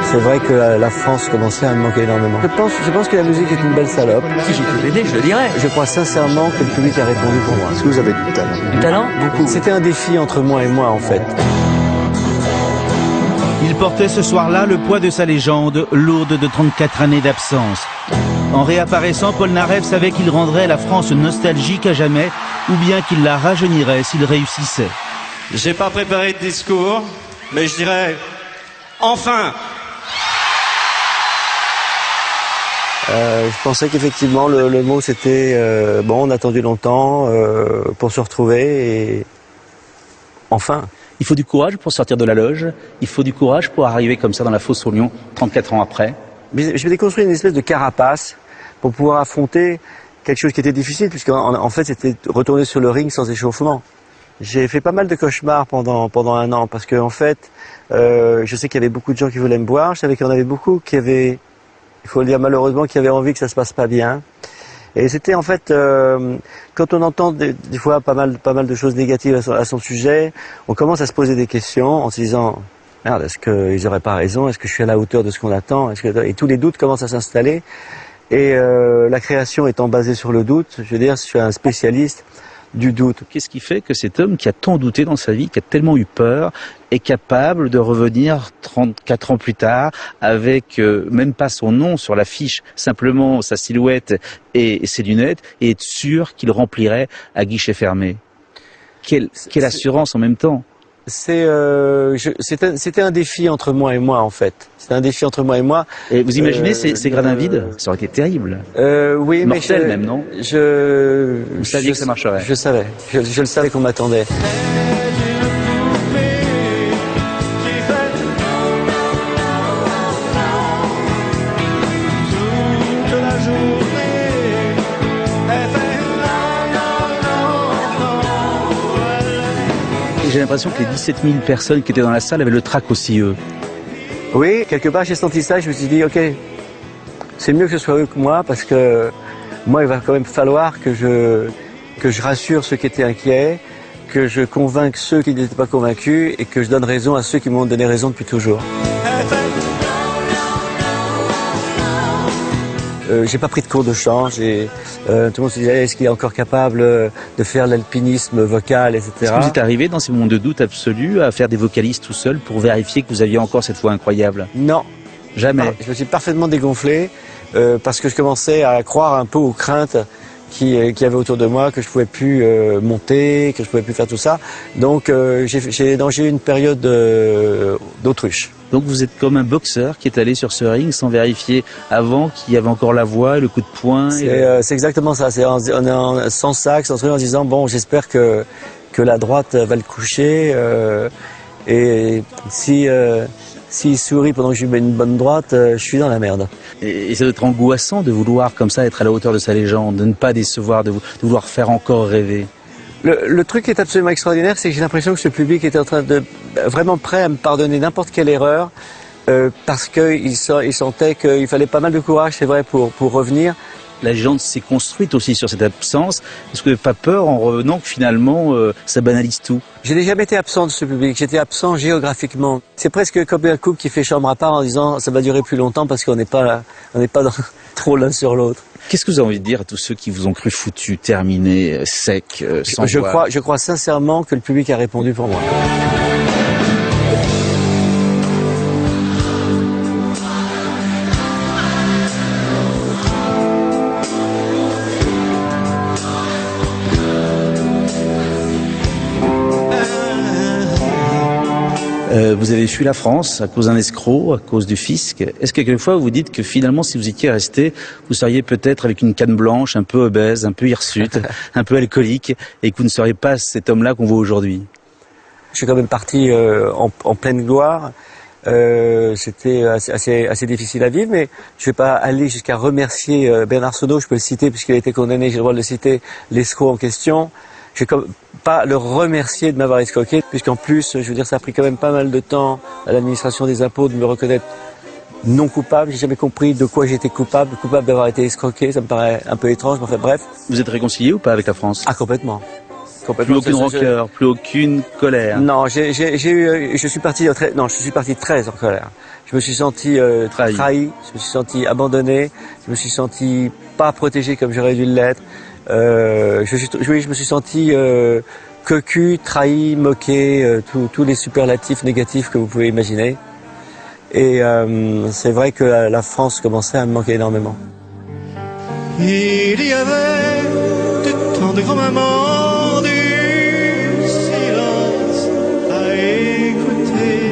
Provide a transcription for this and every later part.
C'est vrai que la France commençait à me manquer énormément. Je pense que la musique est une belle salope. Si j'étais aidé, je le dirais. Je crois sincèrement que le public a répondu pour moi. Est-ce que vous avez du talent? Du talent? Beaucoup. C'était un défi entre moi et moi, en fait. Il portait ce soir-là le poids de sa légende, lourde de 34 années d'absence. En réapparaissant, Paul Narev savait qu'il rendrait la France nostalgique à jamais, ou bien qu'il la rajeunirait s'il réussissait. J'ai pas préparé de discours, mais je dirais enfin. Je pensais qu'effectivement le mot c'était bon, on a attendu longtemps pour se retrouver et enfin. Il faut du courage pour sortir de la loge, il faut du courage pour arriver comme ça dans la fosse aux lions 34 ans après. Mais je m'étais construit une espèce de carapace pour pouvoir affronter quelque chose qui était difficile, puisqu'en fait c'était retourner sur le ring sans échauffement. J'ai fait pas mal de cauchemars pendant un an, parce que en fait, je sais qu'il y avait beaucoup de gens qui voulaient me voir, je savais qu'il y en avait beaucoup qui avaient, il faut le dire malheureusement, qui avaient envie que ça se passe pas bien. Et c'était en fait, quand on entend des fois pas mal de choses négatives à son sujet, on commence à se poser des questions en se disant, merde, est-ce qu'ils n'auraient pas raison? Est-ce que je suis à la hauteur de ce qu'on attend? Et tous les doutes commencent à s'installer. Et la création étant basée sur le doute, je veux dire, je suis un spécialiste du doute. Qu'est-ce qui fait que cet homme qui a tant douté dans sa vie, qui a tellement eu peur, est capable de revenir 34 ans plus tard avec même pas son nom sur l'affiche, simplement sa silhouette et ses lunettes, et être sûr qu'il remplirait à guichet fermé? Quelle assurance en même temps? C'était un défi entre moi et moi, en fait. C'était un défi entre moi et moi. Et vous imaginez ces gradins vides? Ça aurait été terrible. Oui, mortel mais même, non? Vous saviez que ça marcherait? Je savais. Je le savais qu'on m'attendait. J'ai l'impression que les 17 000 personnes qui étaient dans la salle avaient le trac aussi, eux. Oui, quelque part j'ai senti ça, je me suis dit, ok, c'est mieux que ce soit eux que moi, parce que moi il va quand même falloir que je rassure ceux qui étaient inquiets, que je convainque ceux qui n'étaient pas convaincus, et que je donne raison à ceux qui m'ont donné raison depuis toujours. J'ai pas pris de cours de chant, tout le monde se disait est-ce qu'il est encore capable de faire l'alpinisme vocal, etc. Est-ce que vous êtes arrivé dans ces moments de doute absolu à faire des vocalistes tout seul pour vérifier que vous aviez encore cette voix incroyable? Non. Jamais. Je me suis parfaitement dégonflé parce que je commençais à croire un peu aux craintes qu'il y avait autour de moi, que je pouvais plus monter, que je pouvais plus faire tout ça. Donc j'ai eu une période d'autruche. Donc vous êtes comme un boxeur qui est allé sur ce ring sans vérifier avant qu'il y avait encore la voix, le coup de poing. C'est exactement ça. On est sans sac, sans truc, en se disant bon, j'espère que la droite va le coucher et s'il sourit pendant que je lui mets une bonne droite, je suis dans la merde. Et ça doit être angoissant de vouloir comme ça être à la hauteur de sa légende, de ne pas décevoir, de vouloir faire encore rêver. Le truc qui est absolument extraordinaire, c'est que j'ai l'impression que ce public était en train de vraiment prêt à me pardonner n'importe quelle erreur parce qu'il sentait qu'il fallait pas mal de courage, c'est vrai, pour revenir. La légende s'est construite aussi sur cette absence. Est-ce que vous n'avez pas peur en revenant que finalement ça banalise tout? Je n'ai jamais été absent de ce public, j'étais absent géographiquement. C'est presque comme un couple qui fait chambre à part en disant ça va durer plus longtemps parce qu'on n'est pas trop l'un sur l'autre. Qu'est-ce que vous avez envie de dire à tous ceux qui vous ont cru foutu, terminé, sec, sans voix? Je crois sincèrement que le public a répondu pour moi. Vous avez fui la France à cause d'un escroc, à cause du fisc. Est-ce que quelquefois vous dites que finalement, si vous étiez resté, vous seriez peut-être avec une canne blanche, un peu obèse, un peu hirsute, un peu alcoolique, et que vous ne seriez pas cet homme-là qu'on voit aujourd'hui? Je suis quand même parti en pleine gloire. C'était assez difficile à vivre, mais je vais pas aller jusqu'à remercier Bernard Sonnot, je peux le citer puisqu'il a été condamné, j'ai le droit de le citer, l'escroc en question. Je vais pas le remercier de m'avoir escroqué, puisqu'en plus, je veux dire, ça a pris quand même pas mal de temps à l'administration des impôts de me reconnaître non coupable. J'ai jamais compris de quoi j'étais coupable d'avoir été escroqué, ça me paraît un peu étrange, mais enfin bref. Vous êtes réconcilié ou pas avec la France? Ah, complètement. complètement. Plus aucune rancœur, plus aucune colère. Non, je suis parti très en colère. Je me suis senti trahi, je me suis senti abandonné, je me suis senti pas protégé comme j'aurais dû l'être. Je me suis senti cocu, trahi, moqué, tous les superlatifs négatifs que vous pouvez imaginer. Et c'est vrai que la France commençait à me manquer énormément. Il y avait tant de grands-mamans du silence à écouter.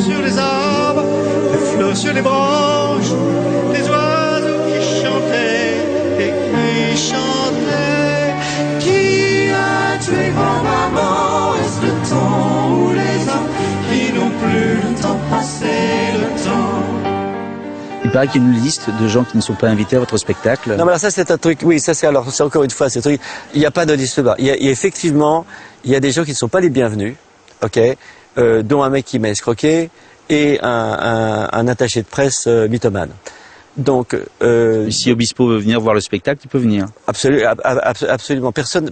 Sur les arbres, les fleurs sur les branches, les oiseaux qui chantaient et qui chantaient. Qui a tué grand-maman? Est-ce le temps ou les hommes qui n'ont plus le temps passé le temps? Il paraît qu'il y a une liste de gens qui ne sont pas invités à votre spectacle. Non, mais alors ça c'est un truc. Oui, ça c'est encore une fois, c'est un truc. Il n'y a pas de liste bas. Il y a effectivement, il y a des gens qui ne sont pas les bienvenus, ok, dont un mec qui m'a escroqué et un attaché de presse mythomane. Donc, si Obispo veut venir voir le spectacle, il peut venir. Absolument. Personne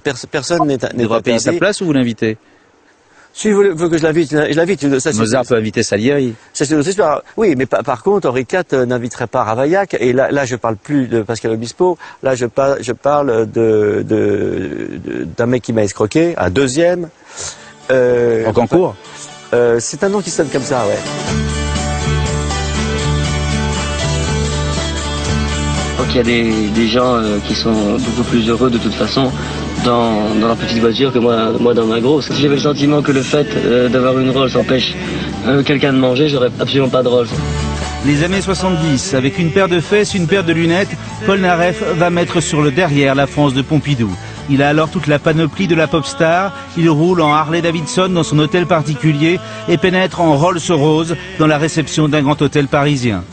n'est Il devra payer sa place ou vous l'invitez? Si vous veut que je l'invite. Ça, Mozart peut inviter Salieri. Oui, mais par contre, Henri IV n'inviterait pas Ravaillac. Et là, je parle plus de Pascal Obispo. Là, je parle d'un mec qui m'a escroqué, un deuxième. En concours. C'est un nom qui sonne comme ça, ouais. Donc il y a des gens qui sont beaucoup plus heureux de toute façon dans leur petite voiture que moi dans ma grosse. Si j'avais le sentiment que le fait d'avoir une Rolls empêche quelqu'un de manger, j'aurais absolument pas de Rolls. Les années 70, avec une paire de fesses, une paire de lunettes, Paul Naref va mettre sur le derrière la France de Pompidou. Il a alors toute la panoplie de la pop star, il roule en Harley Davidson dans son hôtel particulier et pénètre en Rolls-Royce dans la réception d'un grand hôtel parisien.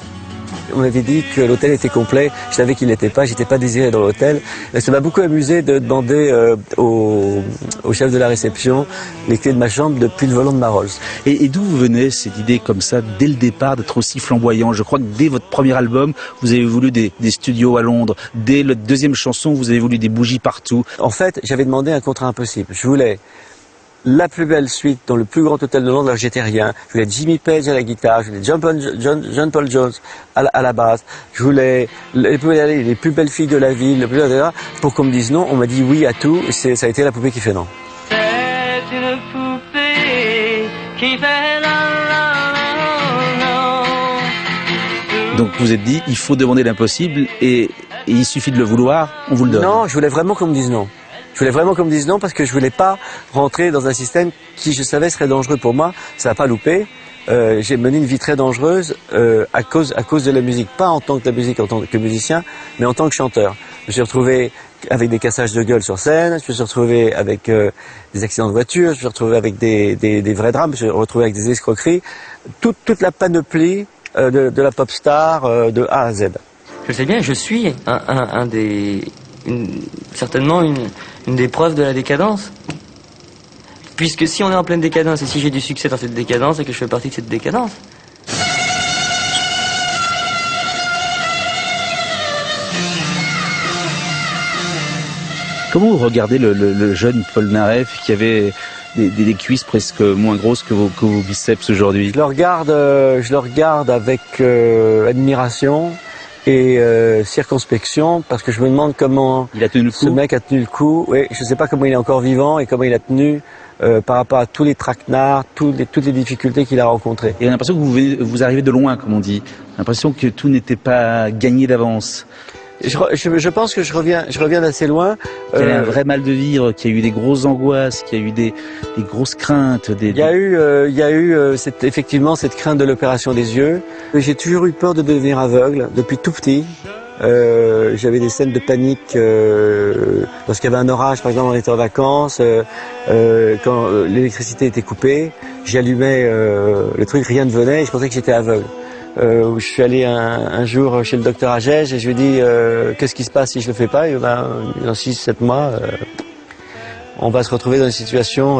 On m'avait dit que l'hôtel était complet, je savais qu'il n'était pas, j'étais pas désiré dans l'hôtel. Ça m'a beaucoup amusé de demander au chef de la réception les clés de ma chambre depuis le volant de ma Rolls. Et d'où vous venez cette idée comme ça, dès le départ, d'être aussi flamboyant? Je crois que dès votre premier album, vous avez voulu des studios à Londres. Dès la deuxième chanson, vous avez voulu des bougies partout. En fait, j'avais demandé un contrat impossible. Je voulais la plus belle suite dans le plus grand hôtel de Londres, alors j'étais rien. Je voulais Jimmy Page à la guitare, je voulais John Paul Jones à la basse, je voulais les plus belles filles de la ville, pour qu'on me dise non, on m'a dit oui à tout, et ça a été la poupée qui fait non. C'est une poupée qui fait non. Donc vous vous êtes dit, il faut demander l'impossible et il suffit de le vouloir, on vous le donne. Non, je voulais vraiment qu'on me dise non. Je voulais vraiment qu'on me dise non parce que je voulais pas rentrer dans un système qui, je savais, serait dangereux pour moi. Ça n'a pas loupé. J'ai mené une vie très dangereuse à cause de la musique. Pas en tant que la musique, en tant que musicien, mais en tant que chanteur. Je me suis retrouvé avec des cassages de gueule sur scène. Je me suis retrouvé avec des accidents de voiture. Je me suis retrouvé avec des vrais drames. Je me suis retrouvé avec des escroqueries. Toute la panoplie de la pop star de A à Z. Je sais bien, je suis certainement une des preuves de la décadence. Puisque si on est en pleine décadence et si j'ai du succès dans cette décadence, c'est que je fais partie de cette décadence. Comment vous regardez le jeune Paul Naref qui avait des cuisses presque moins grosses que vos biceps aujourd'hui? Je le regarde avec admiration et circonspection parce que je me demande comment il a tenu le coup. Ce mec a tenu le coup. Oui, je ne sais pas comment il est encore vivant et comment il a tenu par rapport à tous les traquenards, toutes les difficultés qu'il a rencontrées. Et on a l'impression que vous arrivez de loin, comme on dit. On a l'impression que tout n'était pas gagné d'avance. Je pense que je reviens d'assez loin. Il y a un vrai mal de vivre, qu'il y a eu des grosses angoisses, qu'il y a eu des grosses craintes. Il y a eu effectivement cette crainte de l'opération des yeux. J'ai toujours eu peur de devenir aveugle depuis tout petit. J'avais des scènes de panique lorsqu'il y avait un orage, par exemple, on était en vacances, quand l'électricité était coupée, j'allumais le truc, rien ne venait et je pensais que j'étais aveugle. Où je suis allé un jour chez le docteur Agege et je lui ai dit qu'est-ce qui se passe si je le fais pas? Et dans 6-7 mois, on va se retrouver dans une situation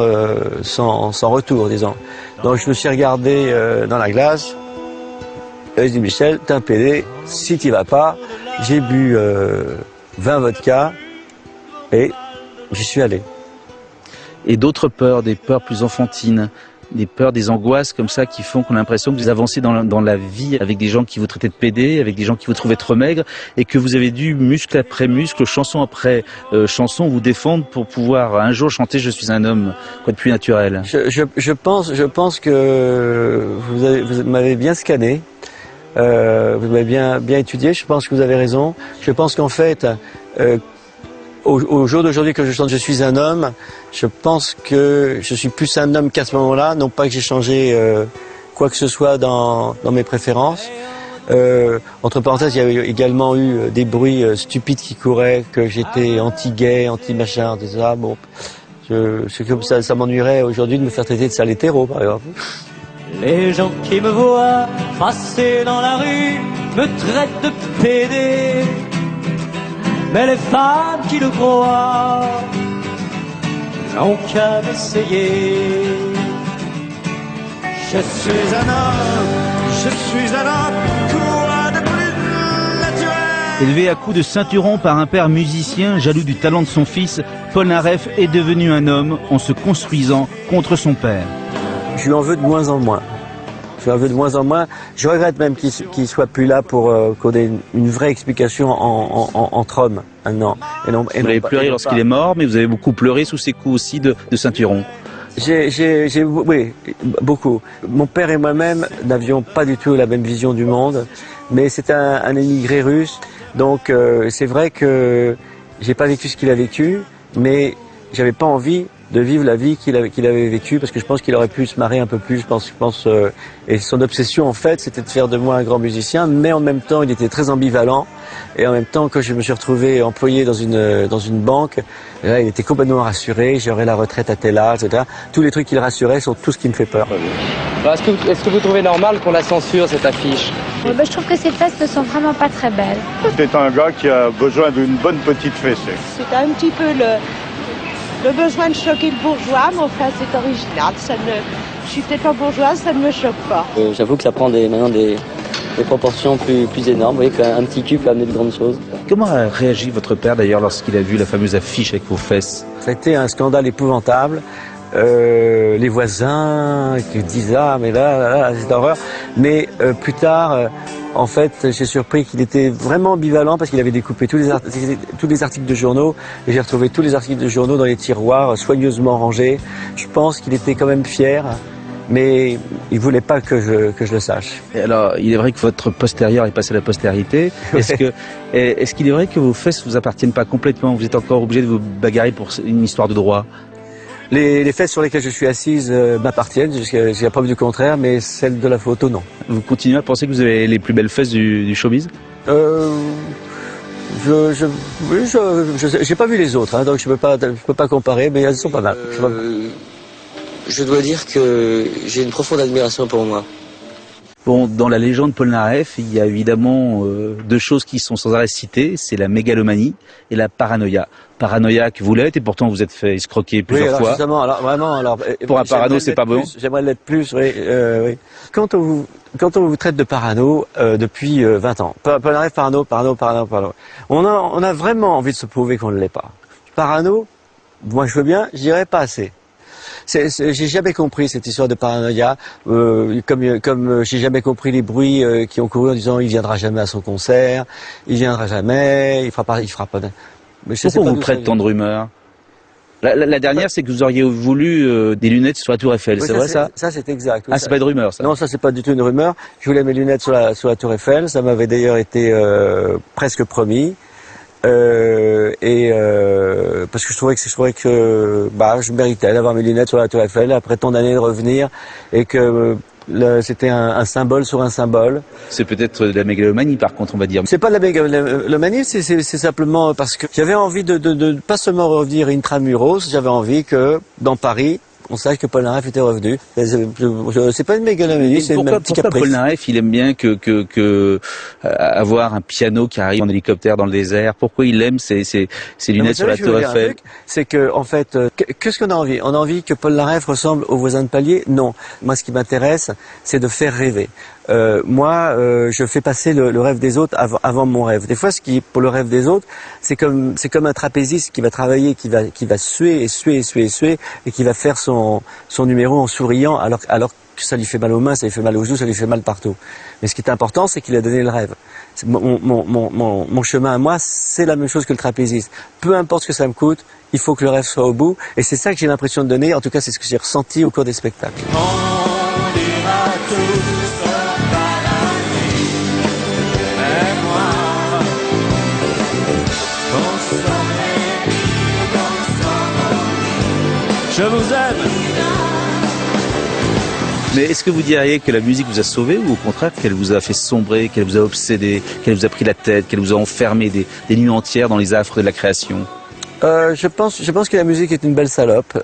sans retour, disons. Donc je me suis regardé dans la glace et je dis Michel, t'es un PD, si t'y vas pas, j'ai bu 20 vodka et J'y suis allé. Et d'autres peurs, des peurs plus enfantines, des peurs, des angoisses comme ça qui font qu'on a l'impression que vous avancez dans la vie avec des gens qui vous traitaient de pédés, avec des gens qui vous trouvaient trop maigre et que vous avez dû, muscle après muscle, chanson après chanson, vous défendre pour pouvoir un jour chanter « Je suis un homme », quoi de plus naturel. Je pense que vous m'avez bien scanné, vous m'avez bien étudié, je pense que vous avez raison. Je pense qu'en fait, au jour d'aujourd'hui que je chante « Je suis un homme », je pense que je suis plus un homme qu'à ce moment-là, non pas que j'ai changé quoi que ce soit dans mes préférences. Entre parenthèses, il y a également eu des bruits stupides qui couraient, que j'étais anti-gay, anti-machin, tout ça. Bon, c'est comme ça m'ennuierait aujourd'hui de me faire traiter de sale hétéro, par exemple. Les gens qui me voient passer dans la rue me traitent de pédé. Mais les femmes qui le croient n'ont qu'à m'essayer. Je suis un homme, quoi de plus naturel? Élevé à coups de ceinturon par un père musicien jaloux du talent de son fils, Paul Naref est devenu un homme en se construisant contre son père. Je lui en veux de moins en moins. Je regrette même qu'il soit plus là pour qu'on ait une vraie explication entre hommes maintenant. Vous avez pleuré lorsqu'il est mort, mais vous avez beaucoup pleuré sous ses coups aussi de ceinturon. Oui, beaucoup. Mon père et moi-même n'avions pas du tout la même vision du monde, mais c'est un émigré russe, donc c'est vrai que j'ai pas vécu ce qu'il a vécu, mais j'avais pas envie de vivre la vie qu'il avait vécue, parce que je pense qu'il aurait pu se marrer un peu plus, je pense et son obsession en fait c'était de faire de moi un grand musicien, mais en même temps il était très ambivalent, et en même temps quand je me suis retrouvé employé dans une banque, là il était complètement rassuré, j'aurai la retraite à tel âge, etc. Tous les trucs qu'il rassurait sont tout ce qui me fait peur. Est-ce que vous trouvez normal qu'on la censure, cette affiche? Je trouve que ces fesses ne sont vraiment pas très belles. C'est un gars qui a besoin d'une bonne petite fessée. C'est un petit peu le besoin de choquer le bourgeois, mais enfin c'est original. Je suis peut-être pas bourgeoise, ça ne me choque pas. J'avoue que ça prend maintenant des proportions plus énormes. Vous voyez qu'un petit cul peut amener de grandes choses. Comment a réagi votre père d'ailleurs lorsqu'il a vu la fameuse affiche avec vos fesses? Ça a été un scandale épouvantable. Les voisins qui disent ah mais là c'est horreur. Mais plus tard, en fait, j'ai surpris qu'il était vraiment ambivalent parce qu'il avait découpé tous les articles de journaux et j'ai retrouvé tous les articles de journaux dans les tiroirs soigneusement rangés. Je pense qu'il était quand même fier, mais il voulait pas que je le sache. Et alors, il est vrai que votre postérieur est passé à la postérité. Est-ce qu'il est vrai que vos fesses vous appartiennent pas complètement? Vous êtes encore obligé de vous bagarrer pour une histoire de droit? Les fesses sur lesquelles je suis assise m'appartiennent, j'ai la preuve du contraire, mais celles de la photo, non. Vous continuez à penser que vous avez les plus belles fesses du showbiz? J'ai pas vu les autres, hein, donc je peux pas comparer, mais elles sont pas mal. Je dois dire que j'ai une profonde admiration pour moi. Bon, dans la légende Paul Naref, il y a évidemment deux choses qui sont sans arrêt citées, c'est la mégalomanie et la paranoïa. Paranoïaque, vous l'êtes, et pourtant vous êtes fait escroquer plusieurs fois. Justement, alors, pour un parano, c'est pas bon. J'aimerais l'être plus, oui. Quand on vous traite de parano depuis 20 ans, Paul Naref, parano. On a vraiment envie de se prouver qu'on ne l'est pas. Parano, moi je veux bien, je dirais pas assez. J'ai jamais compris cette histoire de paranoïa, comme j'ai jamais compris les bruits qui ont couru en disant il viendra jamais à son concert, il viendra jamais, il fera pas. Pourquoi on vous prête tant de rumeurs? La dernière, c'est que vous auriez voulu des lunettes sur la Tour Eiffel, oui, c'est vrai ça? Ça c'est exact. Oui, c'est pas une rumeur ça? Non, ça c'est pas du tout une rumeur. Je voulais mes lunettes sur la Tour Eiffel, ça m'avait d'ailleurs été presque promis. Parce que je trouvais que je méritais d'avoir mes lunettes sur la Tour Eiffel après tant d'années de revenir et que c'était un symbole sur un symbole. C'est peut-être de la mégalomanie par contre, on va dire. C'est pas de la mégalomanie, c'est simplement parce que j'avais envie de pas seulement revenir intramuros, j'avais envie que dans Paris on sache que Paul Naref était revenu. C'est pas une mégalomanie, c'est un petit caprice. Pourquoi Paul Naref, il aime bien avoir un piano qui arrive en hélicoptère dans le désert? Pourquoi il aime ces lunettes sur la Tour Eiffel? C'est que, en fait, qu'est-ce qu'on a envie? On a envie que Paul Naref ressemble au voisin de palier? Non. Moi, ce qui m'intéresse, c'est de faire rêver. moi, je fais passer le rêve des autres avant mon rêve. Des fois, pour le rêve des autres, c'est comme un trapéziste qui va travailler, qui va suer et qui va faire son numéro en souriant, alors que ça lui fait mal aux mains, ça lui fait mal aux genoux, ça lui fait mal partout. Mais ce qui est important, c'est qu'il a donné le rêve. Mon chemin à moi, c'est la même chose que le trapéziste. Peu importe ce que ça me coûte, il faut que le rêve soit au bout. Et c'est ça que j'ai l'impression de donner. En tout cas, c'est ce que j'ai ressenti au cours des spectacles. Je vous aime. Mais est-ce que vous diriez que la musique vous a sauvé ou au contraire qu'elle vous a fait sombrer, qu'elle vous a obsédé, qu'elle vous a pris la tête, qu'elle vous a enfermé des nuits entières dans les affres de la création? Je pense que la musique est une belle salope,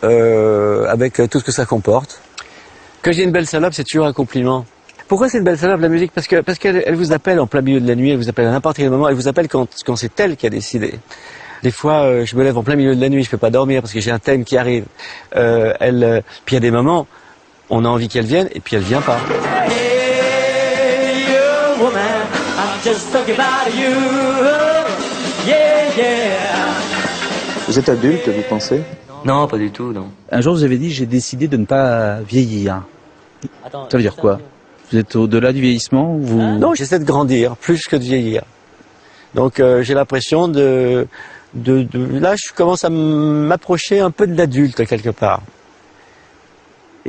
avec tout ce que ça comporte. Quand je dis une belle salope, c'est toujours un compliment. Pourquoi c'est une belle salope, la musique? Parce qu'elle vous appelle en plein milieu de la nuit, elle vous appelle à n'importe quel moment, elle vous appelle quand c'est elle qui a décidé. Des fois, je me lève en plein milieu de la nuit, je peux pas dormir parce que j'ai un thème qui arrive. Puis il y a des moments, on a envie qu'elle vienne et puis elle vient pas. Hey, you woman, I'm just talking about you. Yeah, yeah. Vous êtes adulte, vous pensez? Non, pas du tout, non. Un jour, vous avez dit, j'ai décidé de ne pas vieillir. Ça veut dire quoi? Vous êtes au-delà du vieillissement ou vous... Non, j'essaie de grandir plus que de vieillir. Donc j'ai l'impression là, je commence à m'approcher un peu de l'adulte quelque part.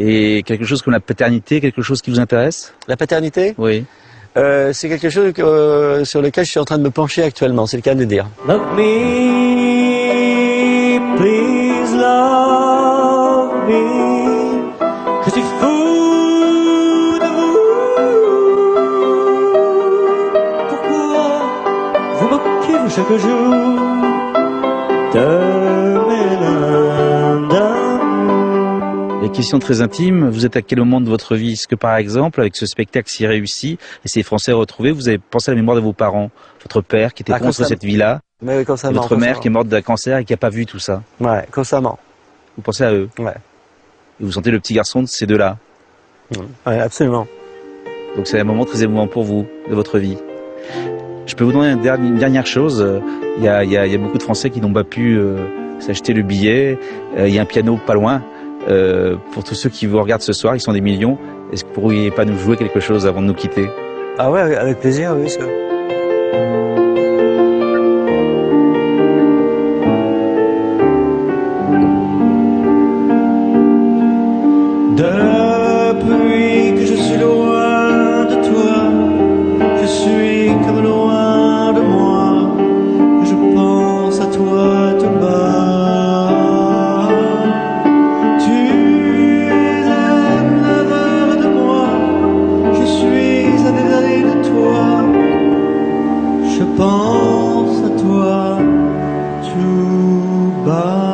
Et quelque chose comme la paternité, quelque chose qui vous intéresse? La paternité? Oui. C'est quelque chose sur lequel je suis en train de me pencher actuellement, c'est le cas de le dire. Love me, please love me, que je suis fou de vous. Pourquoi vous moquez-vous chaque jour de mes mains d'amour? Les questions très intimes, vous êtes à quel moment de votre vie? Est-ce que par exemple, avec ce spectacle si réussi et ces Français retrouvés, vous avez pensé à la mémoire de vos parents? Votre père qui était contre cette vie-là, Mais constamment. votre mère qui est morte d'un cancer et qui n'a pas vu tout ça. Ouais, constamment. Vous pensez à eux? Ouais. Et vous sentez le petit garçon de ces deux-là? Ouais, absolument. Donc c'est un moment très émouvant pour vous, de votre vie. Je peux vous demander une dernière chose. Il y a beaucoup de Français qui n'ont pas pu s'acheter le billet. Il y a un piano pas loin. Pour tous ceux qui vous regardent ce soir, ils sont des millions. Est-ce que vous pourriez pas nous jouer quelque chose avant de nous quitter? Ah ouais, avec plaisir, oui, ça. Depuis que je suis loin de toi, je suis comme loin de moi. Je pense à toi tout bas. Tu es à l'avare de moi, je suis à des années de toi. Je pense à toi tout bas.